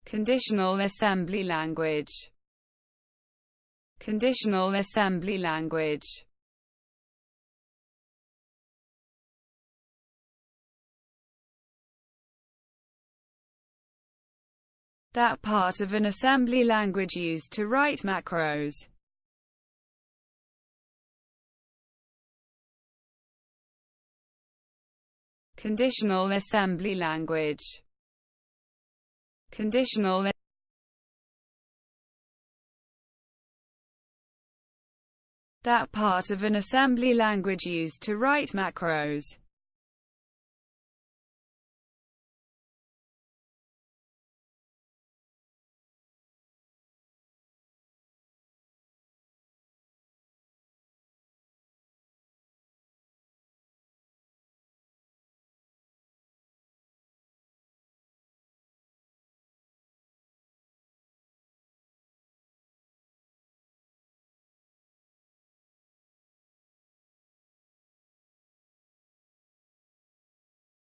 Conditional assembly language. Conditional assembly language. That part of an assembly language used to write macros. Conditional assembly language. Conditional That part of an assembly language used to write macros.